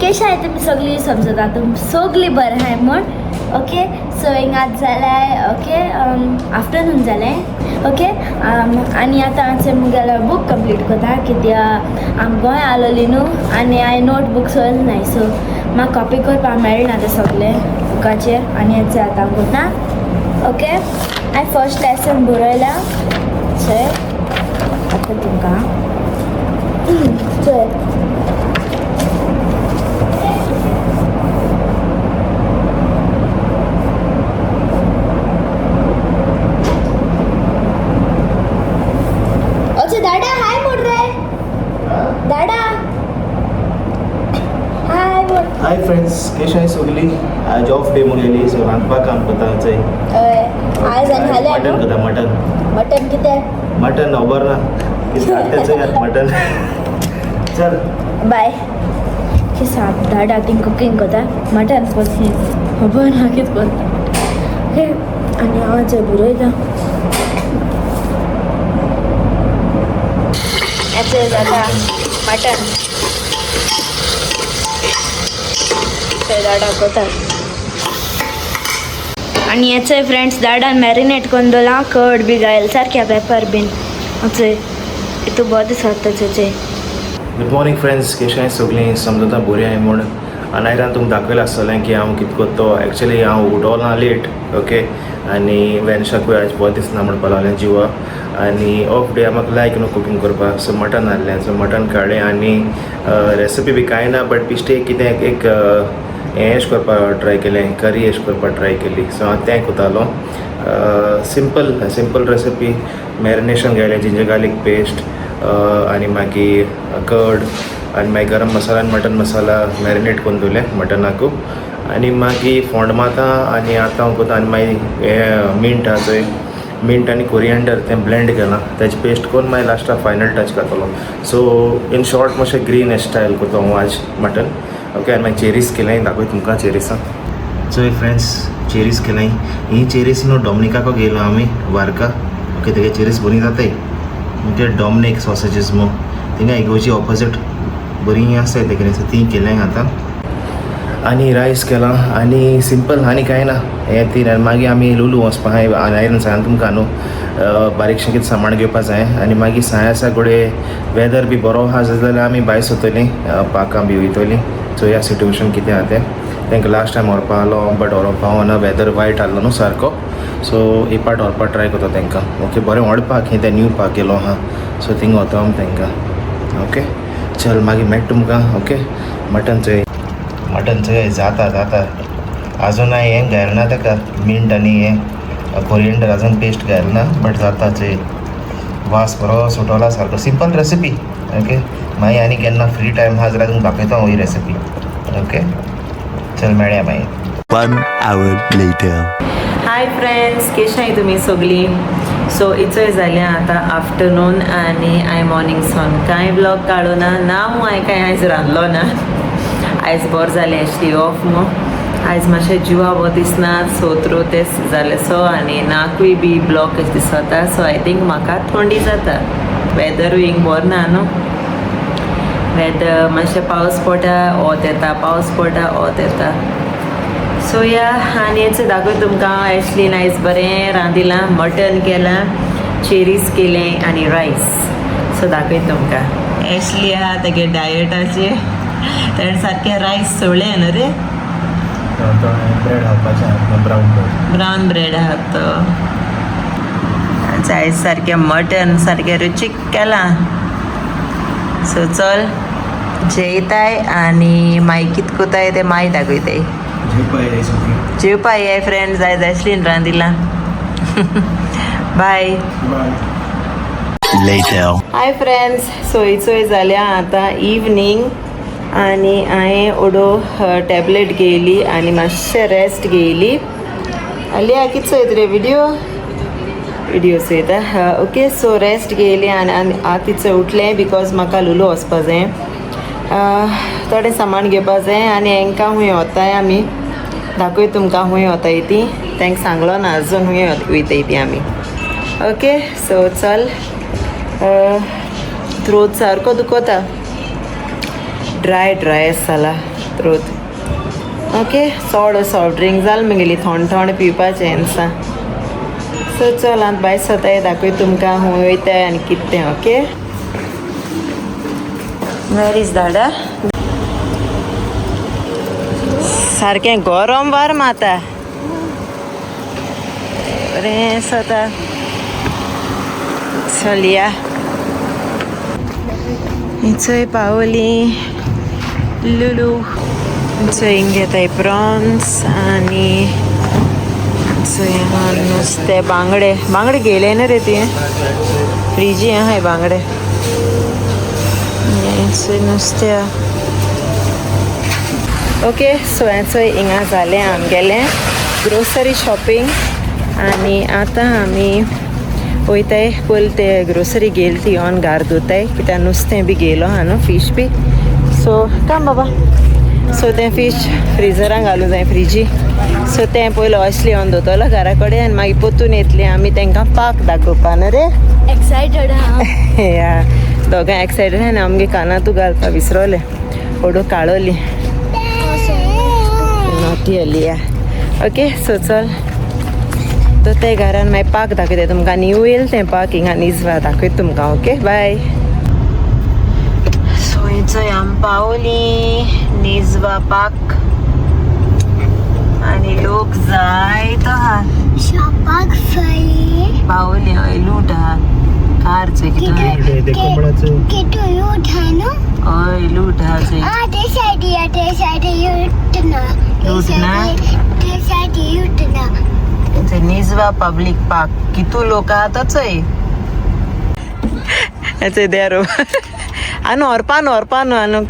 कशें आहाय तुमी सगळीं समजता तुमी सगळीं बरें आहाय म्हण ओके सो हिंगात जालें ओके आफ्टरनून जालें ओके आनी आतां हांवें मुगेलो बूक कंप्लीट करता कित्याक आम गोंय आलोली न्हू आनी हांवें नोटबूक सोयल नाय सो म्हाका कॉपी करपा मेळना तें सगळें बुकाचेर आनी हें आतां करता ओके हांवें फर्स्ट लेसन बरयलां चोय आतां तुमकां चोय हाय फ्रेंड्स केश आहे सगळी आज ऑफ डे मुगेली सो रांदपाक काम करता आज आनी हाले मटन करता मटन मटन कितें मटन खबर ना कितें मटन चल बाय की साप दाडा थिंग कुकिंग करता मटन करता खबर ना कितें करता हे आनी हांव जे बरयता हेचें जाता मटन दाडा करता आनी हेचे फ्रेंड्स दाडान मॅरिनेट करून दवरला कर्ड बी घायल सारक्या पेपर बीन हेचे इतू बहुत दिसता गुड मॉर्निंग फ्रेंड्स केश आहे सगळीं समजता बरी आहे म्हण आनी आयरान तुमकां दाखयलें आसतलें की हांव कितें करता एक्चुअली हांव उठोना लेट ओके आनी वेनशाकूय आयज बहुत दिसना म्हणपा लागलें जिवा आनी ऑफ डे म्हाका लायक न्हू कुकींग करपाक सो मटन हाडलें सो मटन काडलें आनी रेसिपी बी कांय ना बट बेश्टें कितें एक हें एश करपाक ट्राय केलें करी एश करपाक ट्राय केली सो हांव तें कोतालो सिंपल रेसिपी मॅरिनेशन घायलें जिंजर गार्लीक पेस्ट आनी मागीर कर्ड आनी मागीर गरम मसाला आनी मटन मसाला मॅरिनेट करून दवरलें मटनाकू आनी मागीर फोंड मारता आनी आतां हांव कोता आनी मागीर हें मिंट आहा चोय मिंट आनी कोरिएंडर तें ब्लेंड केलां तेजी पेस्ट करून मागीर लास्टाक फायनल टच घातलो सो इन शॉर्ट मातशें ग्रीन स्टायल करता हांव आज मटन ओके आनी मागीर चेरीज केलें दाखय तुमकां चेरीसां चोय फ्रेंड्स चेरीज केलें ही चेरीज न्हू डॉमिनिकाको गेलो आमी वार्का ओके तेगे चेरीज बरी जाताय म्हणजे डॉमिनिक सॉसेजीस मो थिंगा इगोची ऑपोजीट बरी आसताय तेगे सो ती केलें आतां आनी रायस केलां आनी सिंपल आनी कांय ना हें ती मागीर आमी लुलू वचपा आहाय आनी आयरन सांग तुमकां न्हू बारीकशें कितें सामान घेवपा जाय आनी मागीर साय आसा गोडे वेदर बी बरो आहा जाल्यार आमी भायर सोतलीं पाकां बी वयतलीं सो ह्या सिट्युएशन कितें आहा तें तांकां लास्ट टायम व्हरपा आहलो बट व्हरपा पावना वेदर वायट आहलो न्हू सारको सो एक पार्ट व्हरपाक ट्राय करता तांकां ओके बरें व्हडपाक हें तें न्यू पार्क केलो आहा सो थिंग वता आमी तांकां ओके चल मागीर मेळटा तुमकां ओके मटन चोय जाता आजून हांवें हें घालना ताका मिंट आनी हें कोरिएंडर आजून पेस्ट घालना बट जाता चोय वास बरो सुटोला सारको सिंपल रेसिपी ओके मागीर आनी केन्ना फ्री टायम आहा जाल्यार तुमकां दाखयता हांव ही रेसिपी ओके चल मेळया मागीर 1 hour later हाय फ्रेंड्स केश आहाय तुमी सगळीं सो इचोय जालें आतां आफ्टरनून आनी हांवें मॉर्निंग सावन कांय ब्लॉग काडूना ना हांवें कांय आयज रांदलो ना आयज बोर जालें एक्चुली ऑफ न्हू आयज मातशें जिवा बरो दिसना सो थ्रू तेच जालें सो आनी नाकूय बी ब्लॉक कशें दिसता सो आय थिंक म्हाका थंडी जाता वेदरूय हिंग बरो ना न्हू वेदर मातशें पावस पडटा वोत येता पावस पडटा वोत येता सो या आनी हेचें दाखय तुमकां एक्चुली आयज बरें रांदिलां मटन केलां चेरीज केलें आनी रायस सो दाखय तुमकां एक्चुली आहा तेगे डायटाचेर तेणें सारकें रायस सोळ्ळें न्हू रे ब्रेड हावपाचें ब्रावन ब्रेड आहा तो आयज सारकें मटन सारकें रुचीक केलां सो चल जेयताय आनी मागीर कितें कोताय तें मागीर दाखयताय जेवपा ये फ्रेंड्स आयज एशलीन रांदिलां बाय हाय फ्रेंड्स सोयचोय जाल्या आतां इवनींग आनी हांवें ओडो टॅबलेट घेयली आनी मातशें रेस्ट घेयली आल्या कितें चोयत रे विडियो चोयता ओके सो रेस्ट घेयली आनी आतां तिचें उठलें बिकॉज म्हाका लुलू वचपा जाय थोडें सामान घेवपा जाय आनी हांकां खूंय वताय आमी दाखय तुमकां खूंय वताय ती तांकां सांगलो ना आजून खूंय वयताय ती आमी ओके सो चल थ्रोट सारको दुखोता ड्राय जाला थ्रोत. ओके चड सॉफ्ट ड्रिंक जाल म्हगेली थंड थंड पिवपाचें सा. सो चल आतां भायर सताय दाखय तुमकां हूंय वयताय आनी कितें तें. ओके वेर इज दादा. सारकें गरम वार आता. बरें सता. चल या चोय पावली लुलू. चोय घेताय प्रॉन्स आनी चोय नुस्तें बांगडे. बांगडे गेले ना रे तुवें फ्रिजी आहाय बांगडे. चोय नुस्तें. ओके सो चोय हिंगा जालें आमगेलें ग्रोसरी शॉपिंग. आनी आतां आमी वयताय पयलीं ते ग्रोसरी गेली ती ऑन घार धुताय कित्याक नुस्तें बी गेलो हा न्हू फीश बी. सो काम बाबा. सो तें फीश फ्रिजरान घालूं जाय फ्रिजी. सो तें पयलीं असली ऑन धुतलो घरा कडेन आनी मागीर पोतून येतली आमी तांकां पाक दाखोवपा न्हू रे. एक्सायटेड हा. या दोगांय एक्सायटेड आनी आमगे कानातू घालपा विसरोले. ओडू काळोली नोटी आली या. ओके सो चल तो ते घरान मागीर पाक दाखयता तुमकां. न्यू येयलें तें पाक हिंगा निजवा दाखयता तुमकां. Okay bye. सो थंय आमी पावली निजवा पाक आनी लोक जायतो आहा. शॉपाक पावली हय लूट आहा. कारचो कितें किटू यूट हा न्हू. हय लूट आहा थंय. ते सायडी यूट ना. लूट ना ते सायडी यूट ना. थंय निजवा पब्लीक पार्क. कितू लोक आहा थंय. थंय देरो आनी व्हरपा न्हू आनूक.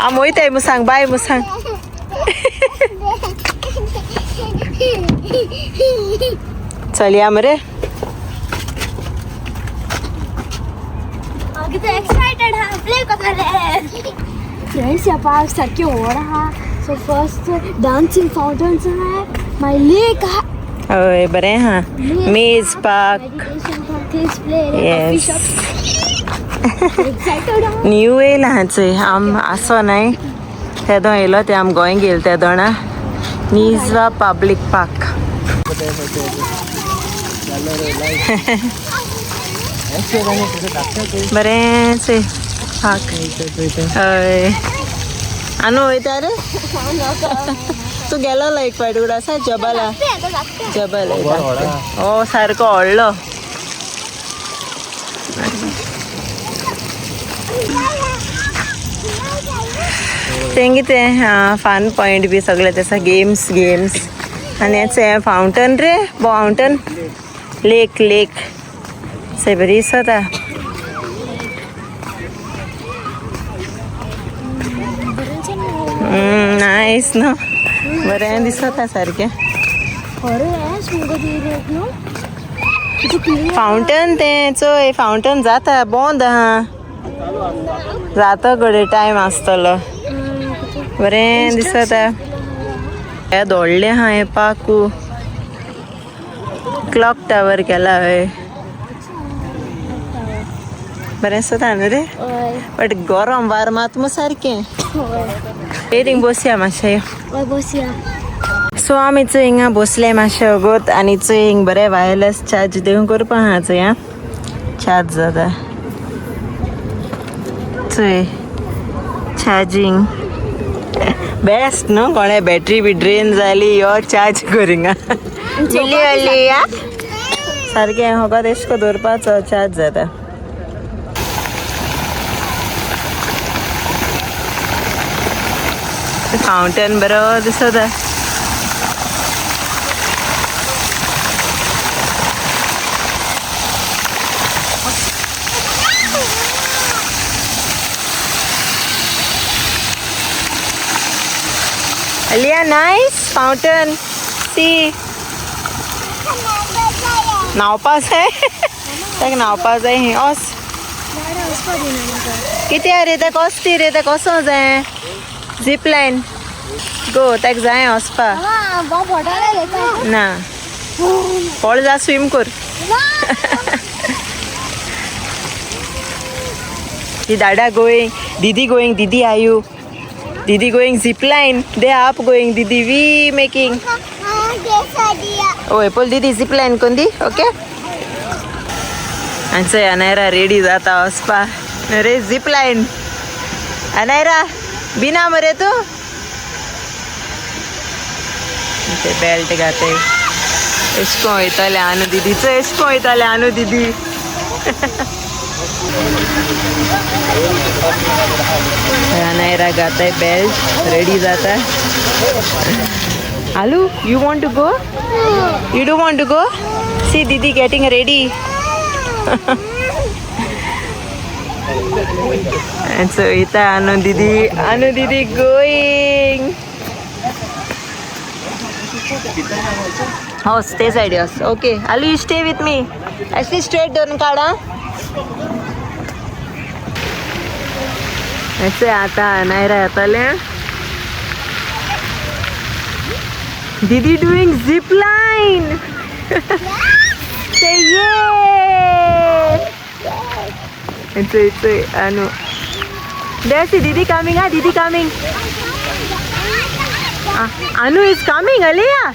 आम वयताय मू सांग बाय मू सांग. चल या मरे. एक्सायटेड हा. प्ले करतले फ्रेंड्स. या पार्क सारकें व्हड आहा. सो फर्स्ट डान्सिंग फाउंटन्स आहा. मागीर लेक आहा. हय बरें आहा. मेज पार्क. येस न्यू येयला हा चोय. आम आसो नाय तेदो येयलो ते आम गोंय गेल ते दोणा. निजवा पब्लीक पार्क. बरें चोय पार्क. हय आनू वयता रे. तू गेलो एक फावट उडासा जबला. जबल ओ सारको व्हडलो. तें कितें फन पॉयंट बी सगळे तेसा गेम्स आनी हें फाउंटन रे फाउंटन लेक से बरी दिसता. नायस न्हू. बरें दिसता सारकें. फाउंटन तें चोय फाउंटन जाता बंद आहा. जाता घडये टायम आसतलो. बरें दिसता. हे दोडले आहा हें पाकू. क्लॉक टावर केला हय. बरें दिसता न्हू रे. बट गरम वार मात मू सारकें. एरिंग बसया मातशें. सो आमी चोय हिंगा बसले मातशें वगत आनी चोय हिंग बरें वायरलेस चार्ज दिवन करपा आहा चोय. आं चार्ज जाता चोय. चार्जिंग बेस्ट न्हू. कोणे बॅटरी बी ड्रेन जाली यो चार्ज कर हिंगा. मिली व्हडली या सारकें होगत एश को दवरपाचो चार्ज जाता. फाउंटन बरो दिसता. Alia, nice fountain. See. न्हावपा जाय. ताका न्हावपा जाय ही ओस. कितें रे ते कसती रे ते कसो जाय. झिपलायन गो ताका जाय वचपा. ना पळ जा स्विम कर. The dada going, Didi going, Didi are you? Didi going zipline. They are up going, Didi we making. Oh, Apple Didi zipline kondi, okay? And say Anaira ready zata ospa. Nare zipline. Anaira, bina mare tu? ते belt घाते एशको वयताले आनु दीदीचो एशको वयताले आनु दीदी Naira घाताय belt ready जाता आलू you want to go you do want to go see दीदी getting ready and so ita anu didi going. Oh, stay side yes. Okay. Alu, you stay with me. Actually, straight down kada. ऐसे आता नहीं रहता ले. Didi doing zip line. Say yeah. It's anu. There's Didi coming. Ah, Didi coming. Anu is coming, Aliyah.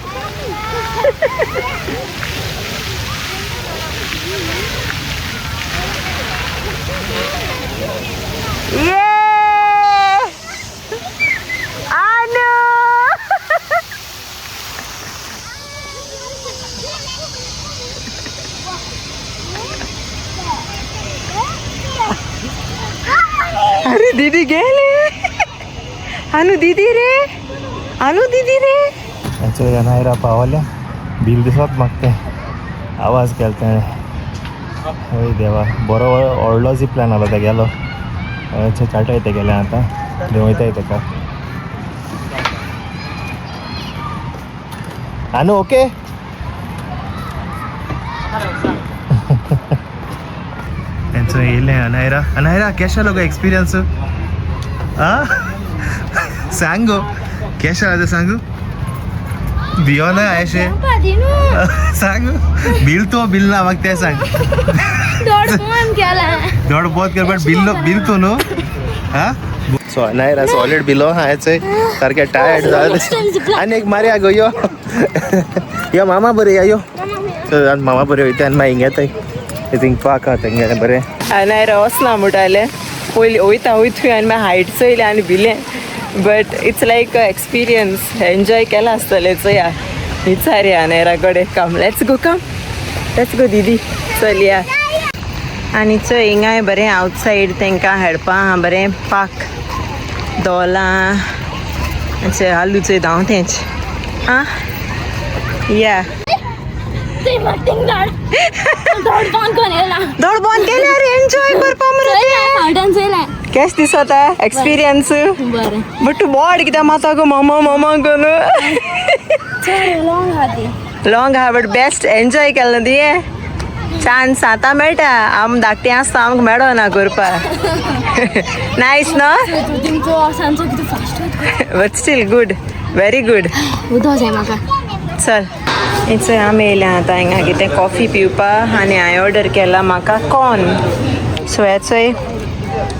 Yeah! Anu! अरे दीदी गेले. Anu दीदी रे. Anu दीदी रे. अच्छा नायरा पावल्या बिल दिसत मागते आवाज केलते होय देवा बरो व्हडलो झिपलायन आलो ते गेलो अच्छा चाटा येते गेले आता देवयता येते का आनू ओके त्यांचं येयले अनायरा केशा लोक एक्सपिरियन्स सांग गो केशा आतां सांगू भियो ना अशे सांग बिल तो बिल ना मग ते सांग दोड बहुत कर बट बिल तो नो हा सो नायरा सॉलिड बिलो हायचे सारखे टायर्ड झाले आणि एक मारे आगो यो मामा बरे यो मामा बरे वयता आनी मागीर घेताय थिंग पाक हा तेंगे बरे नायरा वचना म्हणटाले पयलीं वयता वयता आनी मागीर हायट चोयले आनी भिलें but it's like experience enjoy केला आसतलें चोया विचार या नायरा कडेन कम लेट्स गो दीदी चल या आनी चोय हिंगाय बरें आवटसायड तेंकां खेळपा बरें पाक दोलां चोय आलू चोय धांव तेंच आं या दौड बंद केले अरे एन्जॉय करपा मरे केश दिसता एक्सपिरियन्स बट तू बोड कित्याक माता गो मामा करून लॉंग हा बट बेस्ट एन्जॉय केलें न्ही चान्स आतां मेळटा आम धाकटें आसता आमकां मेळना करपा नायस न्हू but still good very good चल इथं आमी येयले आतां हिंगा कितें कॉफी पिवपा आनी हांवें ऑर्डर केला म्हाका कॉर्न सो हेचोय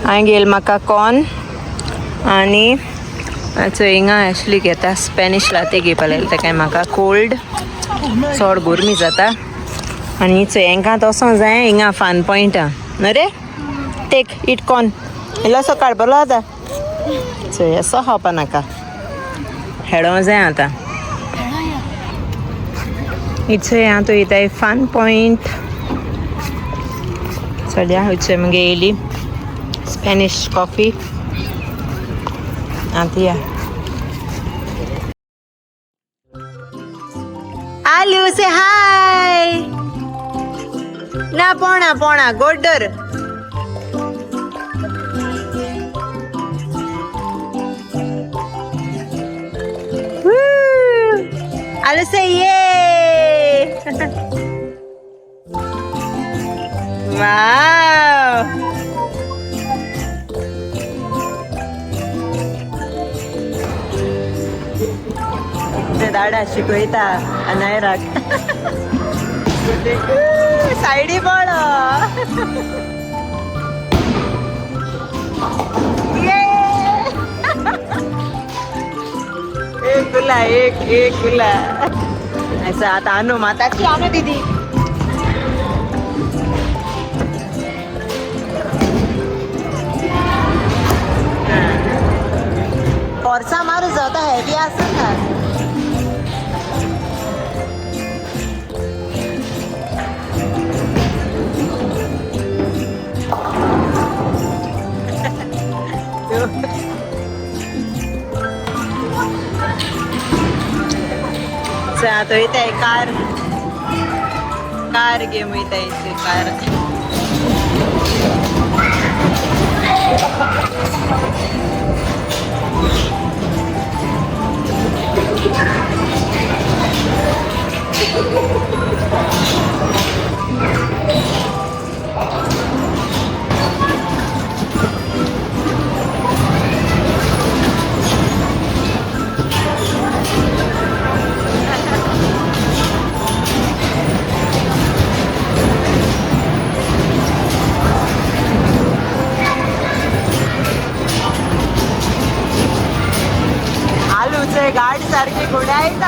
हांवें घेयल म्हाका कॉर्न आनी हेचो हिंगा ॲक्चुली घेता स्पॅनिश लाते घेवपा लायले तेका म्हाका कोल्ड चड गरमी जाता आनी हिचो हेंकां तसो जाय हिंगा फान पॉयंटा न्हू रे टेक इट कॉर्न इल्लोसो काड बरो जाता सो हेसो खावपा नाका हेडो जाय आतां इथे यहाँ तो येता है फन पॉइंट चलिया हुचे मगे येली स्पॅनिश कॉफी आती है आलू से हाय ना पोणा गोडर आलू से ये वाव ते दाडा शिकयता अनायराक सायडी पळो उरला एक उरला ऐसा आता आणू माताची आणू दीदी परसा मारू जाता हेवी असेल ना आता इथे आहे कार गेम इथे आहे कार गाडी सारखी घोड्या आहेत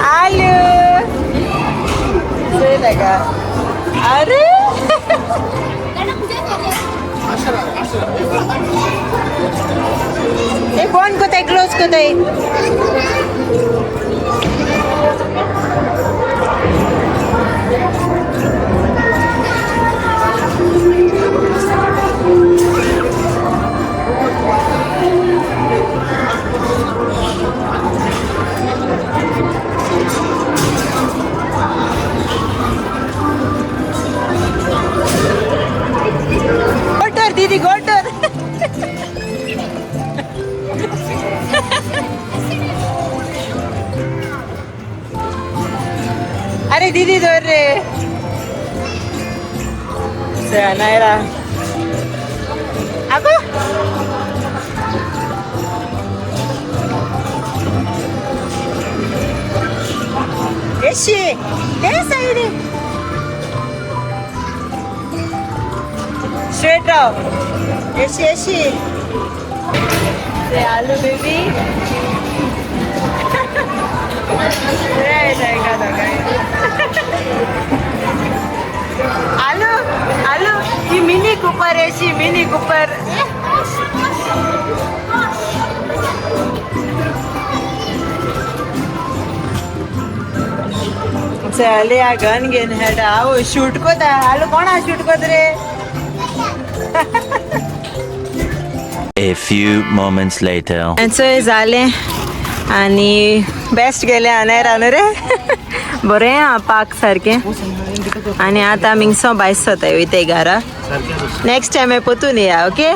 आलू का अरे हे कोण कोत आहे क्लोज कोत आहे दीदी गोटर अरे दीदी दोर रे नायरा अगो एशी ते साईड स्ट्रेट राव ऐसी से आलू बेबी आलू आलू ही मिनी कूपर ऐसी मिनी कूपर से आले आ गन गेन हेड आओ शूट को था आलू कौन आ शूट को रे A few moments later. And so झाले आणि बेस्ट गेले नाही राहणार रे बरे हा पाक सारखे आणि आता मिंगसो बायस होत आहे इथे घरा नेक्स्ट टाइम पोतून या ओके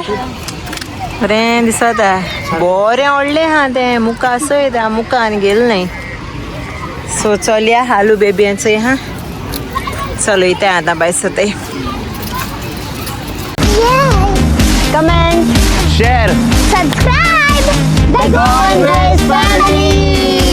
बरें दिसत आहे बरें ओडले हा ते मुका असो येता मुका आणि गेल नाही सो चलया आलू बेबीचं हा चलो इथे आता बायस होत आहे Comment, Share. subscribe, the Goan family.